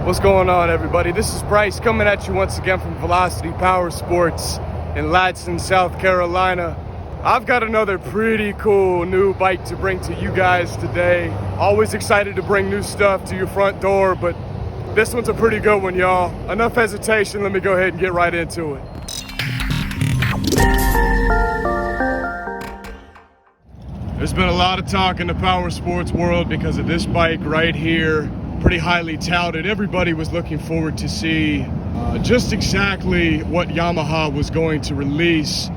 What's going on, everybody? This is Bryce coming at you once again from Velocity Powersports in Ladson, South Carolina. I've got another pretty cool new bike to bring to you guys today. Always excited to bring new stuff to your front door, but this one's a pretty good one, y'all. Enough hesitation, let me go ahead and get right into it. There's been a lot of talk in the Powersports world because of this bike right here. Pretty highly touted. Everybody was looking forward to see just exactly what Yamaha was going to release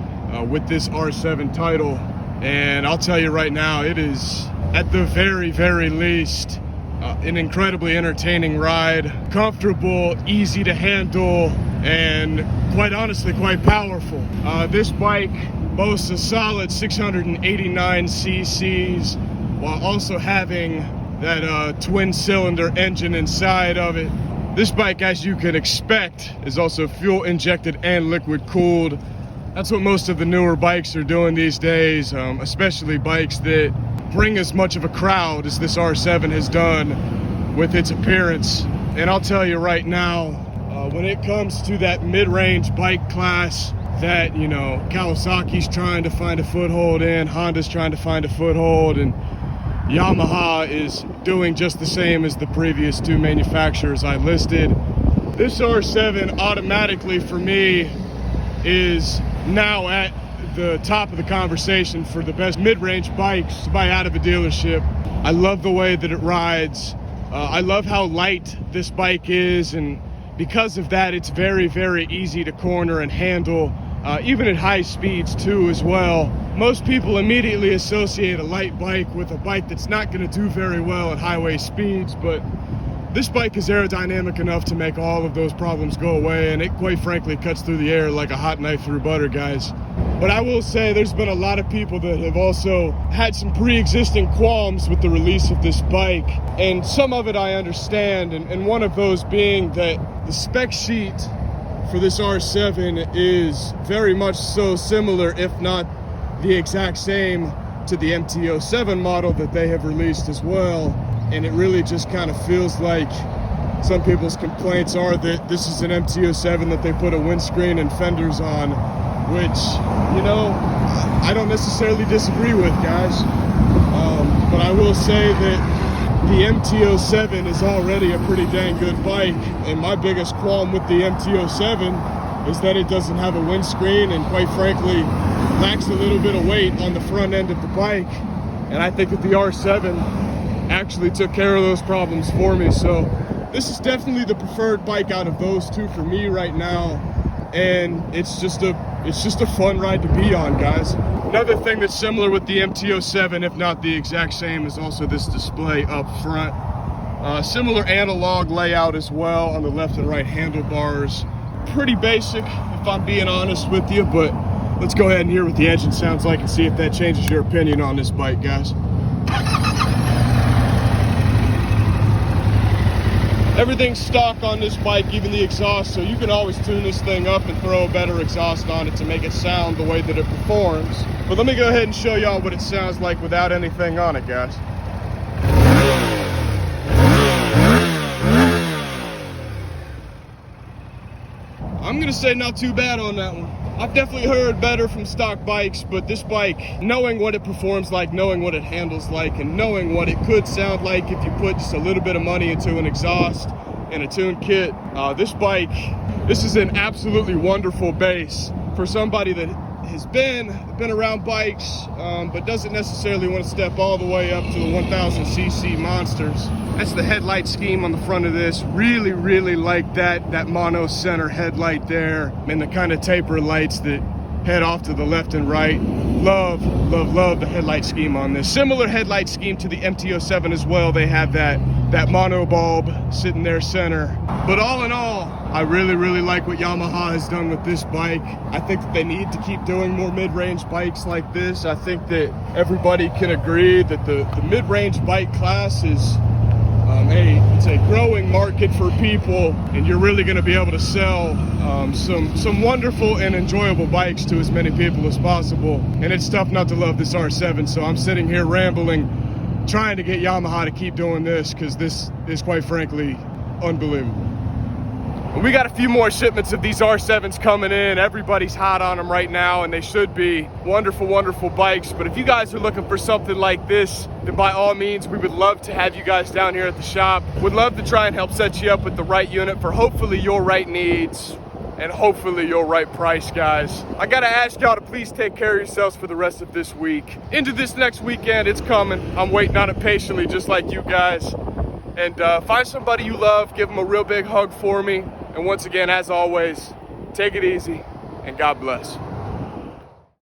with this R7 title. And I'll tell you right now, it is at the very, very least an incredibly entertaining ride. Comfortable, easy to handle, and quite honestly, quite powerful. This bike boasts a solid 689 cc's while also having that twin cylinder engine inside of it. This bike, as you can expect, is also fuel injected and liquid cooled. That's what most of the newer bikes are doing these days, especially bikes that bring as much of a crowd as this R7 has done with its appearance. And I'll tell you right now, when it comes to that mid-range bike class that, you know, Kawasaki's trying to find a foothold in, Honda's trying to find a foothold, and Yamaha is doing just the same as the previous two manufacturers I listed, this R7 automatically for me is now at the top of the conversation for the best mid-range bikes to buy out of a dealership. I love the way that it rides. I love how light this bike is, and because of that, it's very, very easy to corner and handle, even at high speeds too as well. Most people immediately associate a light bike with a bike that's not going to do very well at highway speeds, but this bike is aerodynamic enough to make all of those problems go away, and it quite frankly cuts through the air like a hot knife through butter, guys. But I will say there's been a lot of people that have also had some pre-existing qualms with the release of this bike, and some of it I understand, and one of those being that the spec sheet for this R7 is very much so similar, if not the exact same, to the MT-07 model that they have released as well. And it really just kind of feels like some people's complaints are that this is an MT-07 that they put a windscreen and fenders on, which, you know, I don't necessarily disagree with, guys. But I will say that the MT-07 is already a pretty dang good bike, and my biggest qualm with the MT-07 is that it doesn't have a windscreen and, quite frankly, lacks a little bit of weight on the front end of the bike. And I think that the R7 actually took care of those problems for me. So this is definitely the preferred bike out of those two for me right now, and it's just a fun ride to be on, guys. Another thing that's similar with the MT-07, if not the exact same, is also this display up front. Similar analog layout as well on the left and right handlebars. Pretty basic, if I'm being honest with you, but let's go ahead and hear what the engine sounds like and see if that changes your opinion on this bike, guys. Everything's stock on this bike, even the exhaust, so you can always tune this thing up and throw a better exhaust on it to make it sound the way that it performs. But let me go ahead and show y'all what it sounds like without anything on it, guys. I'm gonna say not too bad on that one. I've definitely heard better from stock bikes, but this bike, knowing what it performs like, knowing what it handles like, and knowing what it could sound like if you put just a little bit of money into an exhaust and a tune kit, this is an absolutely wonderful base for somebody that has been around bikes, but doesn't necessarily want to step all the way up to the 1000 cc monsters. That's the headlight scheme on the front of this. Really, really like that mono center headlight there, and the kind of taper lights that head off to the left and right. Love, love, love the headlight scheme on this. Similar headlight scheme to the MT-07 as well. They have that mono bulb sitting there center. But all in all, I really, really like what Yamaha has done with this bike. I think that they need to keep doing more mid-range bikes like this. I think that everybody can agree that the mid-range bike class is it's a growing market for people, and you're really going to be able to sell some wonderful and enjoyable bikes to as many people as possible. And it's tough not to love this R7, so I'm sitting here rambling, trying to get Yamaha to keep doing this, because this is, quite frankly, unbelievable. We got a few more shipments of these R7s coming in. Everybody's hot on them right now, and they should be wonderful, wonderful bikes. But if you guys are looking for something like this, then by all means, we would love to have you guys down here at the shop. Would love to try and help set you up with the right unit for hopefully your right needs and hopefully your right price, guys. I gotta ask y'all to please take care of yourselves for the rest of this week. Into this next weekend, it's coming. I'm waiting on it patiently, just like you guys. And find somebody you love, give them a real big hug for me. And once again, as always, take it easy and God bless.